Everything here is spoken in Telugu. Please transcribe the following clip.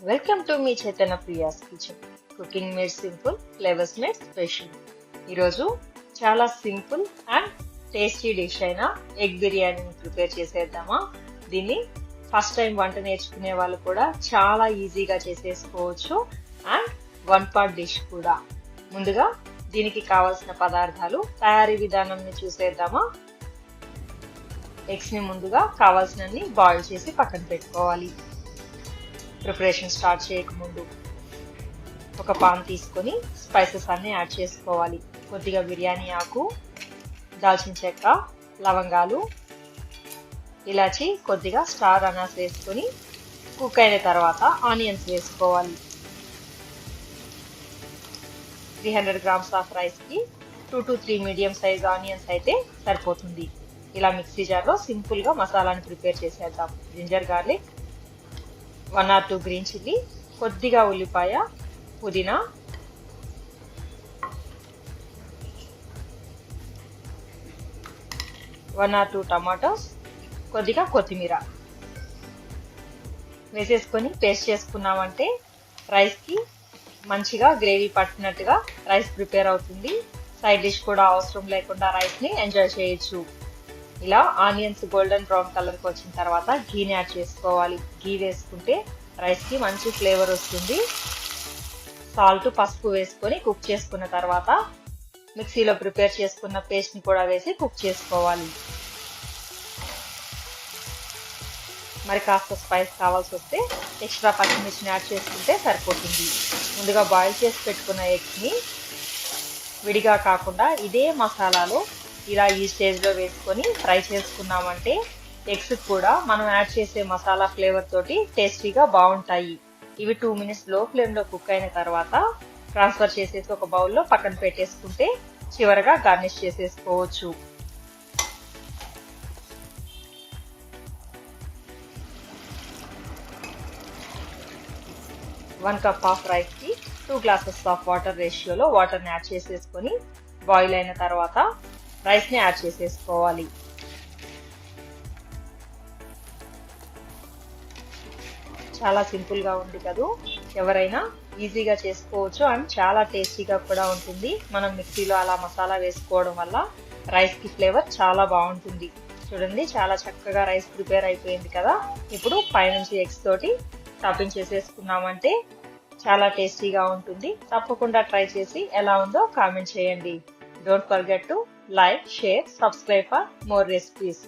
Welcome to me Chaitanya Priya's kitchen. Cooking made simple, flavours made special. ఈరోజు చాలా సింపుల్ అండ్ టేస్టీ డిష్ అయిన ఎగ్ బిర్యానీని ప్రిపేర్ చేసేద్దామా. దీన్ని ఫస్ట్ టైం వంట నేర్చుకునే వాళ్ళు కూడా చాలా ఈజీగా చేసేసుకోవచ్చు అండ్ వన్ పాట్ డిష్ కూడా. ముందుగా దీనికి కావలసిన పదార్థాలు, తయారీ విధానం చూసేద్దామా. ఎగ్స్ ని ముందుగా కావాల్సినన్ని బాయిల్ చేసి పక్కన పెట్టుకోవాలి. ప్రిపరేషన్ స్టార్ట్ చేయకముందు ఒక పాన్ తీసుకొని స్పైసెస్ అన్ని యాడ్ చేసుకోవాలి. కొద్దిగా బిర్యానీ ఆకు, దాల్చిన చెక్క, లవంగాలు, ఇలాచి, కొద్దిగా స్టార్ అనాస్ వేసుకొని కుక్ అయిన తర్వాత ఆనియన్స్ వేసుకోవాలి. 300 grams ఆఫ్ రైస్ కి 2 to 3 మీడియం సైజ్ ఆనియన్స్ అయితే సరిపోతుంది. ఇలా మిక్సీ జార్లో సింపుల్ గా మసాలాని ప్రిపేర్ చేసేద్దాం. Ginger garlic, 1 or 2 green chilli, కొద్దిగా ఉల్లిపాయ, పుదీనా, 1 or 2 టమాటోస్, కొద్దిగా కొత్తిమీర వేసేసుకొని పేస్ట్ చేసుకున్నామంటే రైస్ కి మంచిగా గ్రేవీ పట్టినట్టుగా రైస్ ప్రిపేర్ అవుతుంది. సైడ్ డిష్ కూడా అవసరం లేకుండా రైస్ ని ఎంజాయ్ చేయొచ్చు. ఇలా ఆనియన్స్ గోల్డెన్ బ్రౌన్ కలర్ కి వచ్చిన తర్వాత ఘీని యాడ్ చేసుకోవాలి. ఘీ వేసుకుంటే రైస్ కి మంచి ఫ్లేవర్ వస్తుంది. సాల్ట్, పసుపు వేసుకొని కుక్ చేసుకున్న తర్వాత మిక్సీలో ప్రిపేర్ చేసుకున్న పేస్ట్ ని కూడా వేసి కుక్ చేసుకోవాలి. మరి కాస్త స్పైస్ కావాల్సి వస్తే ఎక్స్ట్రా పచ్చిమిర్చిని యాడ్ చేసుకుంటే సరిపోతుంది. ముందుగా బాయిల్ చేసి పెట్టుకున్న ఎగ్స్ ని విడిగా కాకుండా ఇదే మసాలాలో ఇలా ఈ స్టేజ్ లో వేసుకొని ఫ్రై చేసుకున్నామంటే ఎగ్స్ కూడా మనం యాడ్ చేసే మసాలా ఫ్లేవర్ తోటి టేస్టీగా బాగుంటాయి. ఇవి 2 minutes లో ఫ్లేమ్ లో కుక్ అయిన తర్వాత ట్రాన్స్ఫర్ చేసేసి ఒక బౌల్లో పక్కన పెట్టేసుకుంటే చివరగా గార్నిష్ చేసేసుకోవచ్చు. వన్ కప్ ఆఫ్ రైస్ కి 2 glasses ఆఫ్ వాటర్ రేషియోలో వాటర్ ని యాడ్ చేసేసుకొని బాయిల్ అయిన తర్వాత రైస్ ని యాడ్ చేసేసుకోవాలి. చాలా సింపుల్ గా ఉంది కదా, ఎవరైనా ఈజీగా చేసుకోవచ్చు అండ్ చాలా టేస్టీగా కూడా ఉంటుంది. మనం మిక్సీలో అలా మసాలా వేసుకోవడం వల్ల రైస్ కి ఫ్లేవర్ చాలా బాగుంటుంది. చూడండి, చాలా చక్కగా రైస్ ప్రిపేర్ అయిపోయింది కదా. ఇప్పుడు పైనుంచి ఎగ్స్ తోటి టాపింగ్ చేసేసుకున్నామంటే చాలా టేస్టీగా ఉంటుంది. తప్పకుండా ట్రై చేసి ఎలా ఉందో కామెంట్ చేయండి. Don't forget to like, share, subscribe for more recipes.